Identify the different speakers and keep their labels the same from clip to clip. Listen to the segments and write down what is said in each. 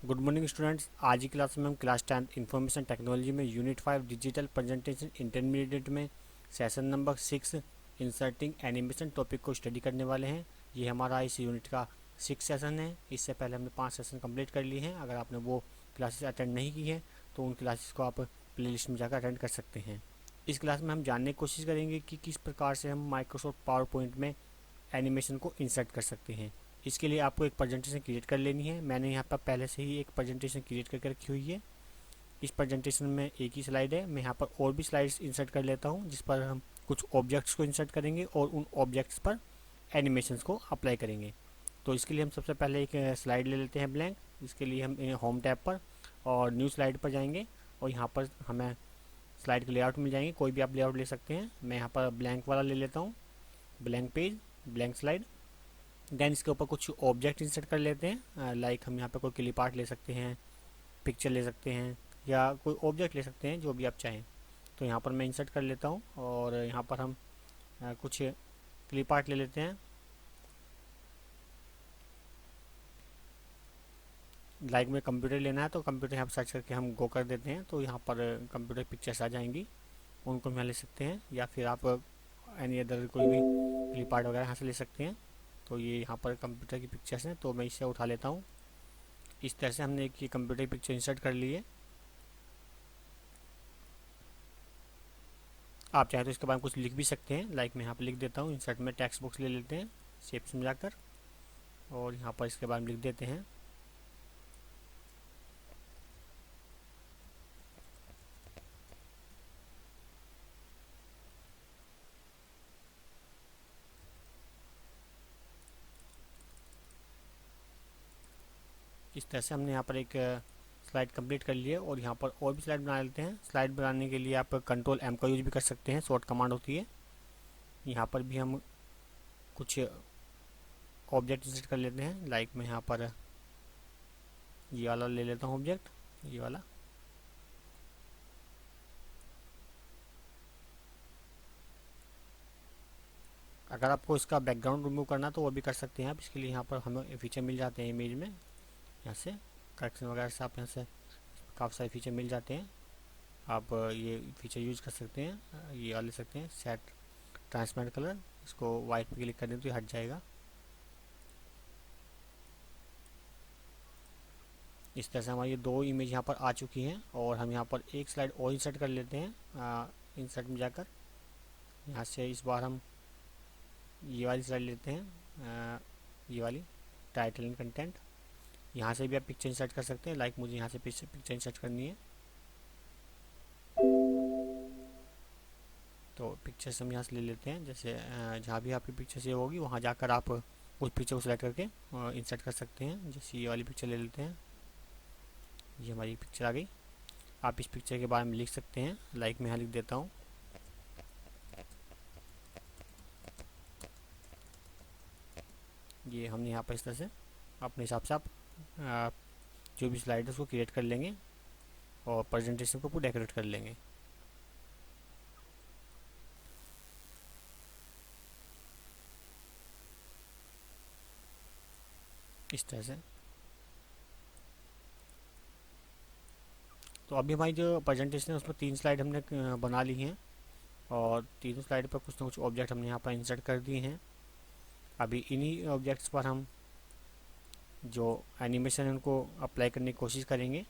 Speaker 1: Good morning students. आज की class में हम क्लास 10 इंफॉर्मेशन टेक्नोलॉजी में यूनिट 5 डिजिटल प्रेजेंटेशन इंटरमीडिएट में session number 6 inserting animation topic को स्टडी करने वाले हैं। ये हमारा इस यूनिट का 6 सेशन है। इससे पहले हमने 5 सेशन कंप्लीट कर लिए हैं। अगर आपने वो क्लासेस अटेंड नहीं की हैं तो उन क्लासेस को आप प्लेलिस्ट में जाकर अटेंड कर सकते हैं। इस क्लास में हम जानने की कोशिश करेंगे कि किस प्रकार से हम माइक्रोसॉफ्ट पावर पॉइंट में एनिमेशन को इंसर्ट कर सकते हैं। इसके लिए आपको एक प्रेजेंटेशन क्रिएट कर लेनी है। मैंने यहाँ पर पहले से ही एक प्रेजेंटेशन क्रिएट करके रखी हुई है। इस प्रेजेंटेशन में एक ही स्लाइड है। मैं यहाँ पर और भी स्लाइड्स इंसर्ट कर लेता हूँ जिस पर हम कुछ ऑब्जेक्ट्स को इंसर्ट करेंगे और उन ऑब्जेक्ट्स पर एनिमेशंस को अप्लाई करेंगे। तो इसके लिए हम सबसे पहले एक स्लाइड ले लेते हैं ब्लैंक। इसके लिए हम होम टैब पर और न्यू स्लाइड पर जाएंगे और यहाँ पर हमें स्लाइड के लेआउट मिल जाएंगे। कोई भी आप लेआउट ले सकते हैं। मैं यहाँ पर ब्लैंक वाला ले लेता हूँ, blank page, blank slide. Then इसके ऊपर कुछ ऑब्जेक्ट इंसर्ट कर लेते हैं। लाइक हम यहाँ पे कोई क्लिप आर्ट ले सकते हैं, पिक्चर ले सकते हैं या कोई ऑब्जेक्ट ले सकते हैं जो भी आप चाहें। तो यहाँ पर मैं इंसर्ट कर लेता हूँ और यहाँ पर हम कुछ क्लिप आर्ट ले लेते हैं। लाइक में कंप्यूटर लेना है तो कंप्यूटर यहाँ पर सर्च करके हम गो कर देते हैं तो यहाँ पर कंप्यूटर पिक्चर्स आ जाएंगी, उनको हम यहाँ ले सकते हैं। या फिर आप एनी अदर कोई भी क्लिप आर्ट वगैरह यहाँ से ले सकते हैं। तो ये यहाँ पर कंप्यूटर की पिक्चर्स हैं तो मैं इसे उठा लेता हूँ। इस तरह से हमने एक ये कंप्यूटर की पिक्चर इंसर्ट कर ली है। आप चाहे तो इसके बारे में कुछ लिख भी सकते हैं। लाइक मैं यहाँ पर लिख देता हूँ, इंसर्ट में टेक्स्ट बॉक्स ले लेते हैं शेप्स में जाकर और यहाँ पर इसके बारे में लिख देते हैं। इस तरह से हमने यहाँ पर एक स्लाइड कंप्लीट कर ली है और यहाँ पर और भी स्लाइड बना लेते हैं। स्लाइड बनाने के लिए आप कंट्रोल एम का यूज भी कर सकते हैं, शॉर्ट कमांड होती है। यहाँ पर भी हम कुछ ऑब्जेक्ट इंसर्ट कर लेते हैं। लाइक मैं यहाँ पर ये वाला ले लेता हूँ ऑब्जेक्ट, ये वाला। अगर आपको इसका बैकग्राउंड रिमूव करना तो वो भी कर सकते हैं आप। इसके लिए यहाँ पर हमें फीचर मिल जाते हैं इमेज में, यहाँ से करेक्शन वगैरह से आप यहाँ से काफ़ी सारे फीचर मिल जाते हैं। आप ये फीचर यूज कर सकते हैं। ये वाले सकते हैं सेट ट्रांसपेरेंट कलर, इसको वाइट पे क्लिक कर दें तो ये हट जाएगा। इस तरह से हमारी ये दो इमेज यहाँ पर आ चुकी हैं और हम यहाँ पर एक स्लाइड और इंसर्ट कर लेते हैं। इंसर्ट में जाकर यहाँ से इस बार हम ये वाली स्लाइड लेते हैं, ये वाली टाइटल एंड कंटेंट। यहाँ से भी आप पिक्चर इंसर्ट कर सकते हैं। लाइक मुझे यहाँ से पिक्चर इंसर्ट करनी है तो पिक्चर्स हम यहाँ से ले लेते हैं। जैसे जहाँ भी आपकी पिक्चर सेव होगी वहाँ जाकर आप उस पिक्चर को सिलेक्ट करके इंसर्ट कर सकते हैं। जैसे ये वाली पिक्चर ले लेते हैं, ये हमारी पिक्चर आ गई। आप इस पिक्चर के बारे में लिख सकते हैं। लाइक मैं यहाँ लिख देता हूँ, ये हमने यहाँ पर इस तरह से अपने हिसाब से आप जो भी स्लाइड है उसको क्रिएट कर लेंगे और प्रेजेंटेशन को पूरा डेकोरेट कर लेंगे इस तरह से। तो अभी हमारी जो प्रेजेंटेशन है उसमें 3 स्लाइड हमने बना ली हैं और तीनों स्लाइड पर कुछ ना कुछ ऑब्जेक्ट हमने यहाँ पर इंसर्ट कर दिए हैं। अभी इन्हीं ऑब्जेक्ट्स पर हम जो एनिमेशन है उनको अप्लाई करने की कोशिश करेंगे।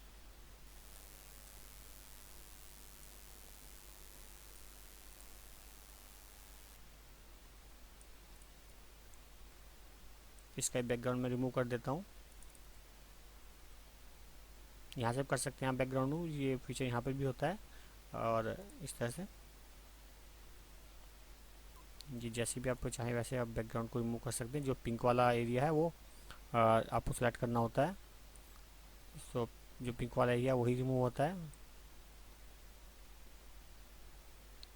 Speaker 1: इसका बैकग्राउंड में रिमूव कर देता हूँ। यहाँ से कर सकते हैं आप बैकग्राउंड, ये फीचर यहाँ पर भी होता है। और इस तरह से जी जैसे भी आपको चाहे वैसे आप बैकग्राउंड को रिमूव कर सकते हैं। जो पिंक वाला एरिया है वो आपको सेलेक्ट करना होता है। सो जो पिंक वाला एरिया वही रिमूव होता है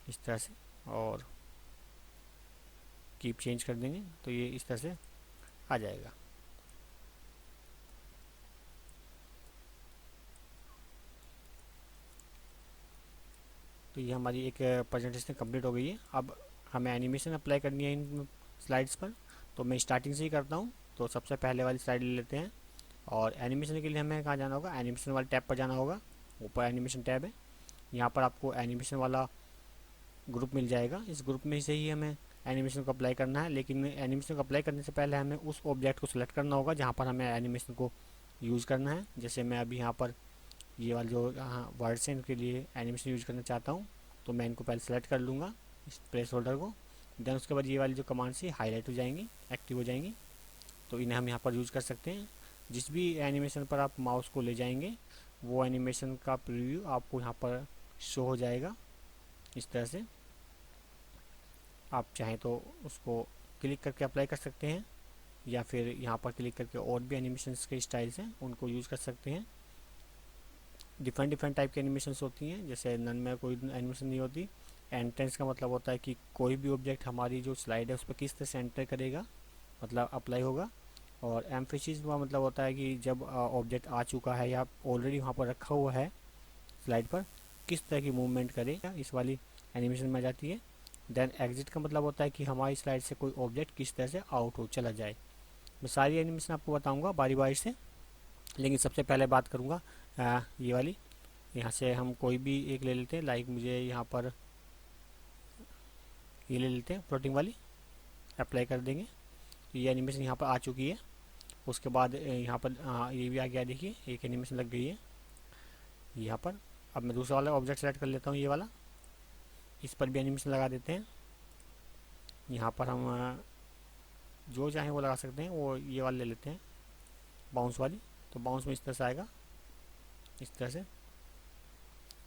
Speaker 1: इस तरह से। और कीप चेंज कर देंगे तो ये इस तरह से आ जाएगा। तो ये हमारी एक प्रेजेंटेशन कंप्लीट हो गई है। अब हमें एनिमेशन अप्लाई करनी है इन स्लाइड्स पर। तो मैं स्टार्टिंग से ही करता हूँ। तो सबसे पहले वाली स्लाइड ले लेते हैं। और एनिमेशन के लिए हमें कहाँ जाना होगा, एनिमेशन वाले टैब पर जाना होगा। ऊपर एनिमेशन टैब है, यहाँ पर आपको एनिमेशन वाला ग्रुप मिल जाएगा। इस ग्रुप में से ही हमें एनिमेशन को अप्लाई करना है, लेकिन एनिमेशन को अप्लाई करने से पहले हमें उस ऑब्जेक्ट को सिलेक्ट करना होगा जहाँ पर हमें एनिमेशन को यूज़ करना है। जैसे मैं अभी यहाँ पर ये वाले जो वर्ड्स हैं इनके लिए एनिमेशन यूज़ करना चाहता हूँ, तो मैं इनको पहले सेलेक्ट कर लूँगा, इस प्लेस होल्डर को। देन उसके बाद ये वाली जो कमांड से हाईलाइट हो जाएंगी, एक्टिव हो जाएंगी, तो इन्हें हम यहाँ पर यूज़ कर सकते हैं। जिस भी एनिमेशन पर आप माउस को ले जाएंगे वो एनिमेशन का प्रीव्यू आपको यहाँ पर शो हो जाएगा। इस तरह से आप चाहें तो उसको क्लिक करके अप्लाई कर सकते हैं, या फिर यहाँ पर क्लिक करके और भी एनिमेशंस के स्टाइल्स हैं उनको यूज़ कर सकते हैं। डिफरेंट डिफरेंट टाइप की एनिमेशंस होती हैं, जैसे नन में कोई एनिमेशन नहीं होती। एंट्रेंस का मतलब होता है कि कोई भी ऑब्जेक्ट हमारी जो स्लाइड है उस पर किस तरह से एंटर करेगा, मतलब अप्लाई होगा। और एम्फेसिस का मतलब होता है कि जब ऑब्जेक्ट आ चुका है या ऑलरेडी वहाँ पर रखा हुआ है स्लाइड पर, किस तरह की मूवमेंट करेगा, इस वाली एनिमेशन में आ जाती है। देन एग्जिट का मतलब होता है कि हमारी स्लाइड से कोई ऑब्जेक्ट किस तरह से आउट हो चला जाए। मैं सारी एनिमेशन आपको बताऊंगा बारी बारी से, लेकिन सबसे पहले बात करूंगा ये वाली। यहाँ से हम कोई भी एक ले लेते हैं, लाइक मुझे यहाँ पर ये ले लेते हैं फ्लोटिंग वाली, अप्लाई कर देंगे। तो ये एनिमेशन यहाँ पर आ चुकी है। उसके बाद यहाँ पर ये भी आ गया, देखिए एक एनिमेशन लग गई है यहाँ पर। अब मैं दूसरा वाला ऑब्जेक्ट सेलेक्ट कर लेता हूँ, ये वाला, इस पर भी एनिमेशन लगा देते हैं। यहाँ पर हम जो चाहें वो लगा सकते हैं, वो ये वाला ले लेते हैं बाउंस वाली। तो बाउंस में इस तरह से आएगा, इस तरह से।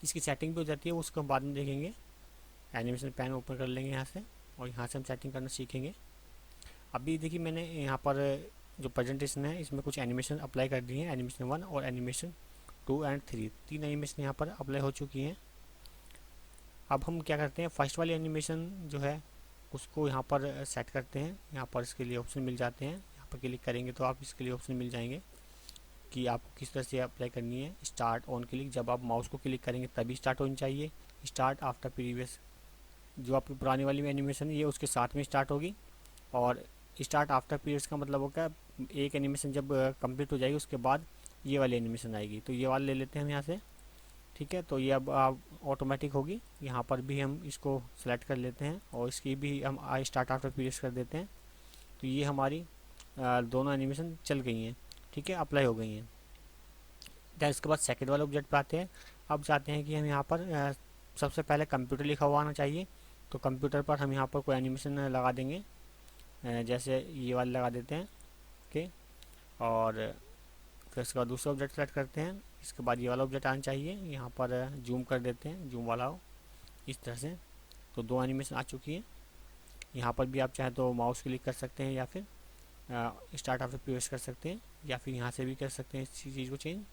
Speaker 1: इसकी सेटिंग भी हो जाती है, उसको हम बाद में देखेंगे। एनिमेशन पैन ओपन कर लेंगे यहाँ से, और यहाँ से हम सेटिंग करना सीखेंगे। अभी देखिए मैंने यहाँ पर जो प्रेजेंटेशन है इसमें कुछ एनिमेशन अप्लाई कर दी है, एनिमेशन 1 और एनिमेशन 2 एंड 3, तीन एनिमेशन यहाँ पर अप्लाई हो चुकी हैं। अब हम क्या करते हैं, फर्स्ट वाली एनिमेशन जो है उसको यहाँ पर सेट करते हैं। यहाँ पर इसके लिए ऑप्शन मिल जाते हैं, यहाँ पर क्लिक करेंगे तो आप इसके लिए ऑप्शन मिल जाएंगे कि आपको किस तरह से अप्लाई करनी है। स्टार्ट ऑन क्लिक, जब आप माउस को क्लिक करेंगे तभी स्टार्ट होनी चाहिए। स्टार्ट आफ्टर प्रीवियस, जो आपकी पुरानी वाली एनिमेशन है ये उसके साथ में स्टार्ट होगी। और स्टार्ट आफ्टर पीरियड्स का मतलब होगा एक एनिमेशन जब कंप्लीट हो जाएगी उसके बाद ये वाली एनिमेशन आएगी। तो ये वाला ले लेते हैं हम यहाँ से, ठीक है। तो ये अब ऑटोमेटिक होगी। यहाँ पर भी हम इसको सेलेक्ट कर लेते हैं और इसकी भी हम स्टार्ट आफ्टर पीरियड्स कर देते हैं। तो ये हमारी दोनों एनिमेशन चल गई हैं, ठीक है, अप्लाई हो गई हैं। दैन इसके बाद सेकेंड वाले ऑब्जेक्ट पे आते हैं। अब चाहते हैं कि हम यहाँ पर सबसे पहले कंप्यूटर लिखा हुआ आना चाहिए। तो कंप्यूटर पर हम यहाँ पर कोई एनिमेशन लगा देंगे, जैसे ये वाले लगा देते हैं, ओके। और फिर इसके बाद दूसरा ऑब्जेक्ट सेलेक्ट करते हैं। इसके बाद ये वाला ऑब्जेक्ट आना चाहिए, यहाँ पर जूम कर देते हैं, जूम वाला हो, इस तरह से। तो दो एनिमेशन आ चुकी है। यहाँ पर भी आप चाहें तो माउस क्लिक कर सकते हैं, या फिर स्टार्ट आफ्टर प्रीवियस कर सकते हैं, या फिर यहाँ से भी कर सकते हैं इस चीज़ को चेंज।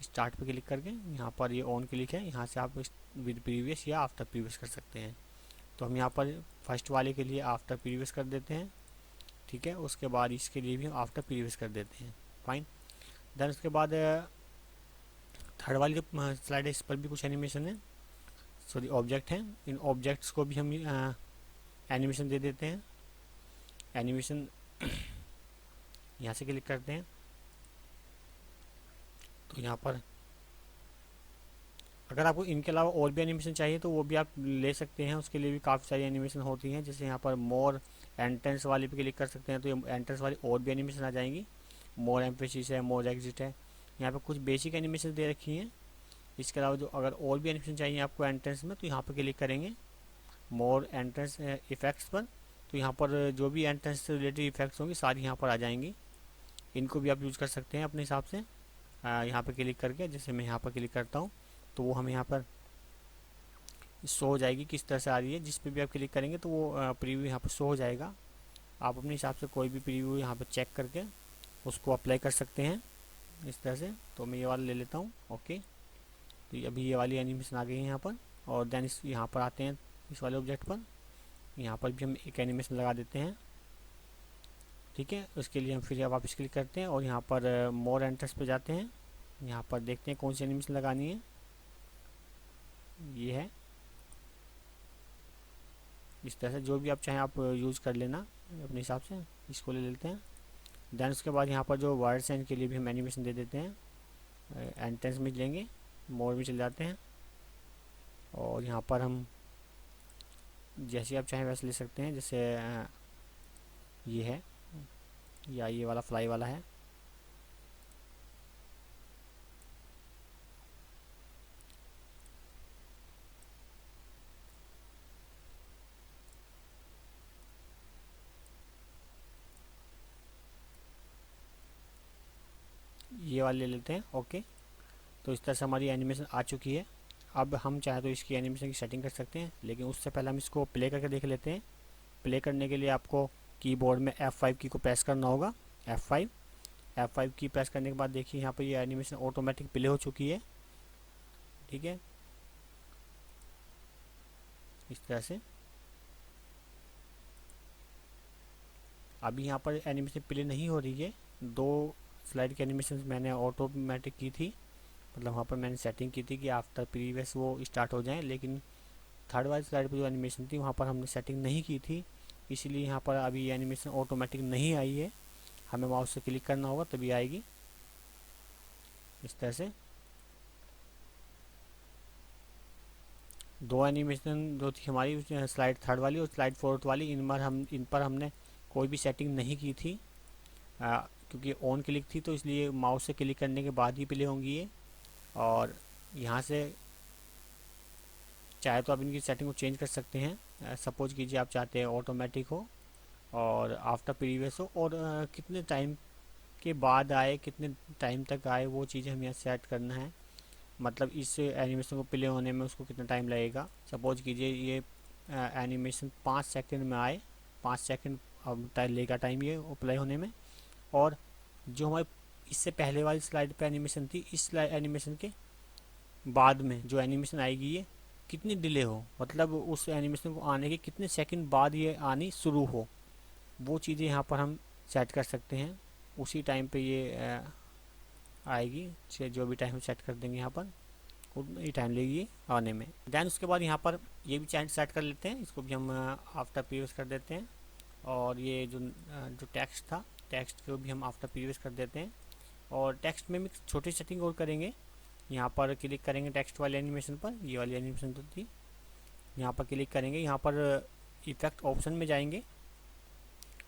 Speaker 1: स्टार्ट पे क्लिक करके यहाँ पर ये ऑन क्लिक है, यहाँ से आप विद प्रीवियस या आफ्टर प्रीवियस कर सकते हैं। तो हम यहाँ पर फर्स्ट वाले के लिए आफ्टर प्रीवियस कर देते हैं, ठीक है। उसके बाद इसके लिए भी हम आफ्टर प्रीवियस कर देते हैं, फाइन। देन उसके बाद थर्ड वाली जो स्लाइड है इस पर भी कुछ एनिमेशन है, सॉरी ऑब्जेक्ट हैं। इन ऑब्जेक्ट्स को भी हम एनिमेशन दे देते हैं। एनिमेशन यहाँ से क्लिक करते हैं, तो यहाँ पर अगर आपको इनके अलावा और भी एनिमेशन चाहिए तो वो भी आप ले सकते हैं। उसके लिए भी काफ़ी सारी एनिमेशन होती हैं, जैसे यहाँ पर मोर एंट्रेंस वाली पे क्लिक कर सकते हैं तो ये एंट्रेंस वाली और भी एनिमेशन आ जाएंगी। मोर एम्फेसिस है, मोर एग्जिट है, यहाँ पे कुछ बेसिक एनिमेशन दे रखी हैं। इसके अलावा जो अगर और भी एनिमेशन चाहिए आपको एंट्रेंस में, तो यहाँ पर क्लिक करेंगे मोर एंट्रेंस इफेक्ट्स पर। तो यहाँ पर जो भी एंट्रेंस से रिलेटेड इफेक्ट्स होंगी सारी यहाँ पर आ जाएंगी। इनको भी आप यूज़ कर सकते हैं अपने हिसाब से। यहाँ पर क्लिक करके, जैसे मैं यहाँ पर क्लिक करता हूँ तो वो हमें यहाँ पर शो हो जाएगी किस तरह से आ रही है। जिस पे भी आप क्लिक करेंगे तो वो प्रीव्यू यहाँ पर शो हो जाएगा। आप अपने हिसाब से कोई भी प्रीव्यू यहाँ पर चेक करके उसको अप्लाई कर सकते हैं इस तरह से। तो मैं ये वाला ले लेता हूँ, ओके। तो अभी ये वाली एनिमेशन आ गई है यहाँ पर। और देन इस यहाँ पर आते हैं इस वाले ऑब्जेक्ट पर, यहाँ पर भी हम एक एनिमेशन लगा देते हैं, ठीक है। उसके लिए हम फिर वापस क्लिक करते हैं और यहाँ पर मोर एंट्रेंस पे जाते हैं। यहाँ पर देखते हैं कौन सी एनिमेशन लगानी है। ये है, इस तरह से जो भी आप चाहें आप यूज़ कर लेना अपने हिसाब से। इसको ले लेते हैं, देन उसके बाद यहाँ पर जो वर्ड्स हैं इनके लिए भी हम एनिमेशन दे देते हैं। एंट्रेंस में लेंगे, मोड में चले जाते हैं और यहाँ पर हम जैसे आप चाहें वैसे ले सकते हैं। जैसे ये है या ये वाला फ्लाई वाला है। ये वाले ले लेते हैं। ओके, तो इस तरह से हमारी एनिमेशन आ चुकी है। अब हम चाहे तो इसकी एनिमेशन की सेटिंग कर सकते हैं, लेकिन उससे पहले हम इसको प्ले करके देख लेते हैं। प्ले करने के लिए आपको कीबोर्ड में F5 की को प्रेस करना होगा। F5 की प्रेस करने के बाद देखिए यहाँ पर ये एनिमेशन ऑटोमेटिक प्ले हो चुकी है। ठीक है, इस तरह से। अभी यहाँ पर एनिमेशन प्ले नहीं हो रही है। 2 स्लाइड की एनिमेशन मैंने ऑटोमेटिक की थी, मतलब वहाँ पर मैंने सेटिंग की थी कि आफ्टर प्रीवियस वो स्टार्ट हो जाएं, लेकिन थर्ड वाली स्लाइड पर जो एनिमेशन थी वहाँ पर हमने सेटिंग नहीं की थी, इसीलिए यहाँ पर अभी ये एनिमेशन ऑटोमेटिक नहीं आई है। हमें माउस से क्लिक करना होगा तभी आएगी, इस तरह से। 2 एनिमेशन जो थी हमारी स्लाइड थर्ड वाली और स्लाइड फोर्थ वाली, इन पर हमने कोई भी सेटिंग नहीं की थी, क्योंकि ऑन क्लिक थी, तो इसलिए माउस से क्लिक करने के बाद ही प्ले होंगी ये। और यहाँ से चाहे तो आप इनकी सेटिंग को चेंज कर सकते हैं। सपोज कीजिए आप चाहते हैं ऑटोमेटिक हो और आफ्टर प्रीवियस हो, और कितने टाइम के बाद आए, कितने टाइम तक आए, वो चीज़ें हमें यहाँ सेट करना है। मतलब इस एनिमेशन को प्ले होने में उसको कितना टाइम लगेगा। सपोज कीजिए ये एनिमेशन 5 सेकंड में आए, 5 सेकंड अब लेगा टाइम ये प्ले होने में। और जो हमारी इससे पहले वाली स्लाइड पे एनिमेशन थी, इस एनिमेशन के बाद में जो एनिमेशन आएगी ये कितनी डिले हो, मतलब उस एनिमेशन को आने के कितने सेकंड बाद ये आनी शुरू हो, वो चीज़ें यहाँ पर हम सेट कर सकते हैं। उसी टाइम पे ये आएगी, जो भी टाइम हम सेट कर देंगे यहाँ पर उतना ही टाइम लेगी आने में। दैन उसके बाद यहाँ पर ये भी चैनल सेट कर लेते हैं, इसको भी हम आफ्टर प्रीवियस कर देते हैं। और ये जो टेक्स्ट था, टेक्स्ट को भी हम आफ्टर प्रीवियस कर देते हैं। और टेक्स्ट में भी छोटी सेटिंग और करेंगे। यहाँ पर क्लिक करेंगे टेक्स्ट वाले एनिमेशन पर, ये वाली एनिमेशन तो थी, यहाँ पर क्लिक करेंगे, यहाँ पर इफेक्ट ऑप्शन में जाएंगे।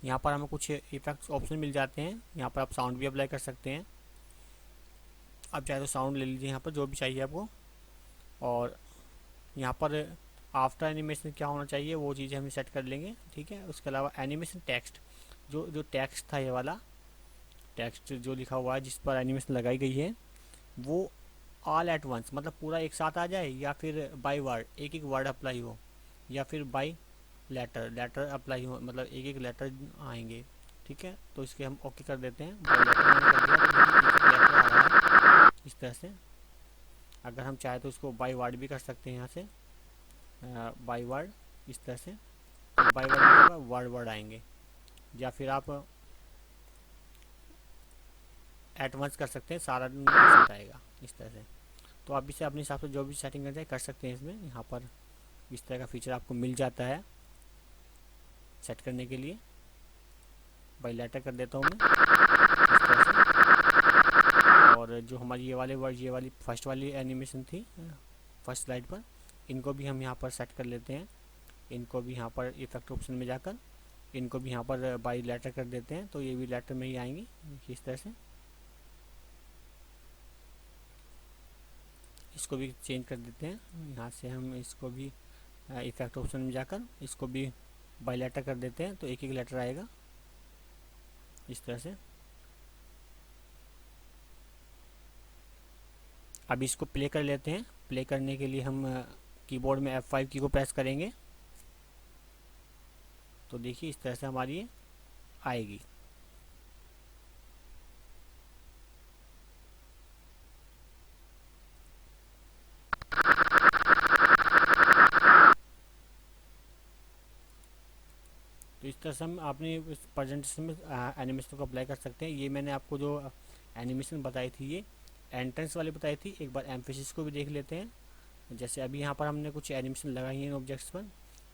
Speaker 1: यहाँ पर हमें कुछ इफेक्ट्स ऑप्शन मिल जाते हैं, यहाँ पर आप साउंड भी अप्लाई कर सकते हैं। आप चाहे तो साउंड ले लीजिए यहाँ पर, जो भी चाहिए आपको। और यहाँ पर आफ्टर एनिमेशन क्या होना चाहिए वो चीज़ें हम सेट कर लेंगे। ठीक है, उसके अलावा एनिमेशन टेक्स्ट, जो टेक्स्ट था, ये वाला टेक्स्ट जो लिखा हुआ है जिस पर एनिमेशन लगाई गई है, वो ऑल एट वंस, मतलब पूरा एक साथ आ जाए, या फिर बाय वर्ड, एक एक वर्ड अप्लाई हो, या फिर बाय लेटर अप्लाई हो, मतलब एक एक लेटर आएंगे। ठीक है, तो इसके हम ओके कर देते हैं। बाय लेटर मैंने कर दिया, तो देखिए एक लेटर आ रहा है इस तरह से। अगर हम चाहे तो इसको बाय वर्ड भी कर सकते हैं, यहाँ से बाय वर्ड इस तरह से। तो बाय वर्ड मतलब वर्ड वर्ड आएंगे, या फिर आप एट वंस कर सकते हैं, सारा साथ आएगा इस तरह से। तो आप इसे अपने हिसाब से जो भी सेटिंग करते हैं कर सकते हैं। इसमें यहाँ पर इस तरह का फीचर आपको मिल जाता है सेट करने के लिए। बाय लेटर कर देता हूँ मैं इस तरह से। और जो हमारी ये वाली फर्स्ट वाली एनिमेशन थी फर्स्ट स्लाइड पर, इनको भी हम यहाँ पर सेट कर लेते हैं। इनको भी यहाँ पर इफेक्ट ऑप्शन में जाकर इनको भी यहाँ पर बाय लेटर कर देते हैं, तो ये भी लेटर में ही आएंगी इस तरह से। इसको भी चेंज कर देते हैं, यहाँ से हम इसको भी इफेक्ट ऑप्शन में जाकर इसको भी बाय लेटर कर देते हैं, तो एक एक लेटर आएगा इस तरह से। अब इसको प्ले कर लेते हैं। प्ले करने के लिए हम कीबोर्ड में F5 की को प्रेस करेंगे, तो देखिए इस तरह से हमारी ये आएगी। तो इस तरह से हम अपने इस प्रेजेंटेशन में एनिमेशन को अप्लाई कर सकते हैं। ये मैंने आपको जो एनिमेशन बताई थी, ये एंट्रेंस वाली बताई थी। एक बार एम्फेसिस को भी देख लेते हैं। जैसे अभी यहाँ पर हमने कुछ एनिमेशन लगाई हैं ऑब्जेक्ट्स पर,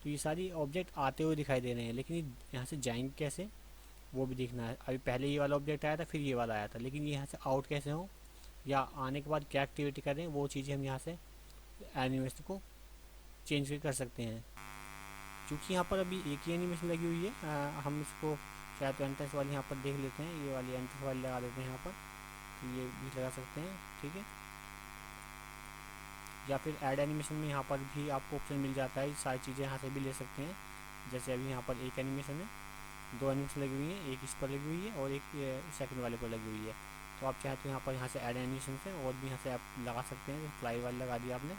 Speaker 1: तो ये सारी ऑब्जेक्ट आते हुए दिखाई दे रहे हैं, लेकिन यहाँ से जाएंगे कैसे, वो भी देखना है। अभी पहले ये वाला ऑब्जेक्ट आया था, फिर ये वाला आया था, लेकिन ये यहाँ से आउट कैसे हो या आने के बाद क्या एक्टिविटी करें, वो चीज़ें हम यहाँ से एनिमेशन को चेंज कर सकते हैं। क्योंकि यहाँ पर अभी एक ही एनिमेशन लगी हुई है, हम इसको शायद तो एंट्रेंस वाली यहाँ पर देख लेते हैं, ये वाली एंट्रेंस वाली लगा देते हैं यहाँ पर, तो ये भी लगा सकते हैं, ठीक है। या फिर ऐड एनिमेशन में यहाँ पर भी आपको ऑप्शन मिल जाता है, सारी चीज़ें यहाँ से भी ले सकते हैं। जैसे अभी यहाँ पर एक एनिमेशन है, दो एनिमेशन लगी हुई हैं, एक इस पर लगी हुई है और एक सेकंड वाले पर लगी हुई है। तो आप चाहे तो यहाँ से ऐड एनिमेशन से और भी यहाँ से आप लगा सकते हैं। फ्लाई वाली लगा दी आपने,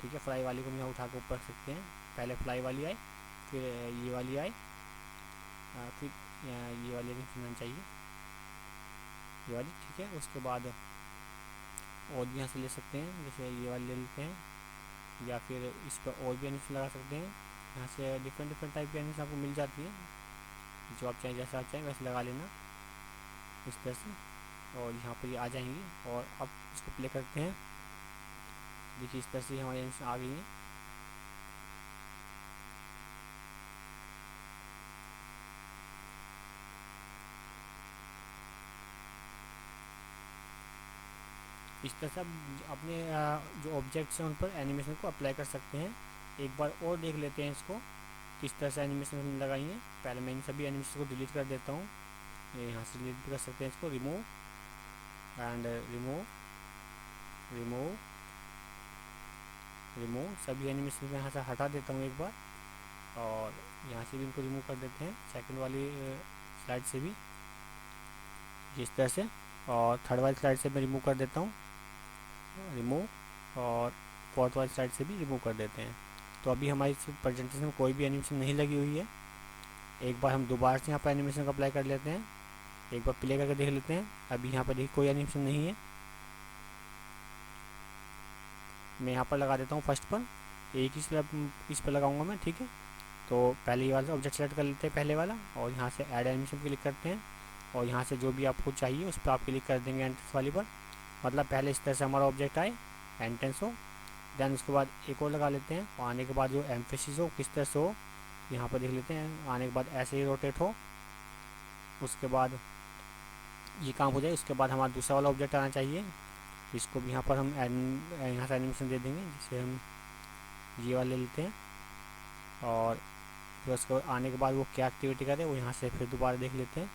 Speaker 1: ठीक है। फ्लाई वाली को हम यहाँ उठा के ऊपर रख सकते हैं। पहले फ्लाई वाली आई, फिर ये वाली आई, फिर ये वाली एनिमेशन आनी चाहिए, ये वाली, ठीक है। उसके बाद और भी यहाँ से ले सकते हैं, जैसे ये वाली ले लेते हैं, या फिर इस पर और भी एनिमेशन लगा सकते हैं। यहाँ से डिफरेंट टाइप की एनिमेशन आपको मिल जाती है, जो आप चाहें, जैसा आप चाहें वैसे लगा लेना इस तरह से, और यहाँ पर ये आ जाएंगी। और अब इसको प्ले करते हैं, देखिए इस तरह से हमारी एनिमेशन आ गई है। इस तरह से आप अपने जो ऑब्जेक्ट्स हैं उन पर एनिमेशन को अप्लाई कर सकते हैं। एक बार और देख लेते हैं इसको किस तरह से एनिमेशन हमने लगाई है। पहले मैं इन सभी एनिमेशन को डिलीट कर देता हूँ, यहाँ से डिलीट भी कर सकते हैं इसको, remove and remove, remove, remove. सभी एनिमेशन को यहाँ से हटा देता हूँ एक बार, और यहाँ से भी इनको रिमूव कर देते हैं, सेकंड वाली स्लाइड से भी इस तरह से, और थर्ड वाली स्लाइड से मैं रिमूव कर देता हूँ, रिमूव, और फोर्थ वाली स्लाइड से भी रिमूव कर देते हैं। तो अभी हमारी प्रेजेंटेशन में कोई भी एनिमेशन नहीं लगी हुई है। एक बार हम दोबारा से यहाँ पर एनिमेशन को अप्लाई कर लेते हैं, एक बार प्ले करके देख लेते हैं। अभी यहाँ पर देखिए कोई एनिमेशन नहीं है। मैं यहाँ पर लगा देता हूँ फर्स्ट पर, एक ही स्लैब इस पर लगाऊंगा मैं, ठीक है। तो पहले ये वाला ऑब्जेक्ट सेलेक्ट कर लेते हैं, पहले वाला, और यहाँ से ऐड एनिमेशन क्लिक करते हैं, और यहाँ से जो भी आपको चाहिए उस पर आप क्लिक कर देंगे एंट्रेंस वाली पर। मतलब पहले इस तरह से हमारा ऑब्जेक्ट आए, एंट्रेंस हो, देन उसके बाद एक और लगा लेते हैं, और आने के बाद जो एम्फेसिस हो किस तरह से हो यहाँ पर देख लेते हैं। आने के बाद ऐसे ही रोटेट हो, उसके बाद ये काम हो जाए। उसके बाद हमारा दूसरा वाला ऑब्जेक्ट आना चाहिए, इसको भी यहाँ पर हम यहाँ से एनिमेशन दे देंगे, जिसे हम ये वाला ले लेते हैं, और फिर उसको आने के बाद वो क्या एक्टिविटी करे वो यहाँ से फिर दोबारा देख लेते हैं।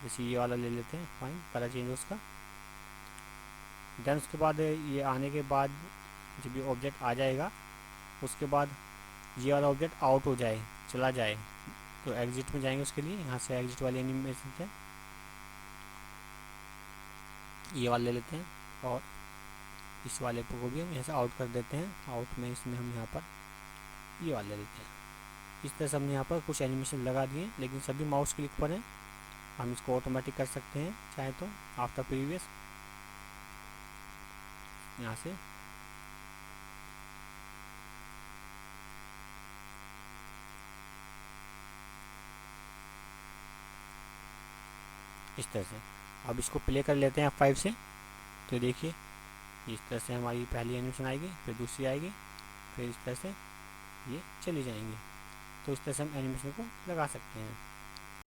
Speaker 1: जैसे ये वाला ले लेते हैं, फाइन, कलर चेंज हो उसका। देन उसके बाद ये आने के बाद जब ये ऑब्जेक्ट आ जाएगा, उसके बाद ये वाला ऑब्जेक्ट आउट हो जाए, चला जाए, तो एग्जिट में जाएंगे उसके लिए। यहाँ से एग्जिट वाली एनिमेशन से ये वाला ले लेते हैं, और इस वाले को भी हम यहाँ से आउट कर देते हैं। आउट में इसमें हम यहाँ पर ये वाला ले लेते हैं। इस तरह से हमने यहाँ पर कुछ एनिमेशन लगा दिए, लेकिन सभी माउस क्लिक पर हैं। हम इसको ऑटोमेटिक कर सकते हैं चाहे तो, आफ्टर प्रीवियस, यहाँ से इस तरह से। अब इसको प्ले कर लेते हैं F5 से, तो देखिए इस तरह से हमारी पहली एनिमेशन आएगी, फिर दूसरी आएगी, फिर इस तरह से ये चली जाएंगी। तो इस तरह से हम एनिमेशन को लगा सकते हैं।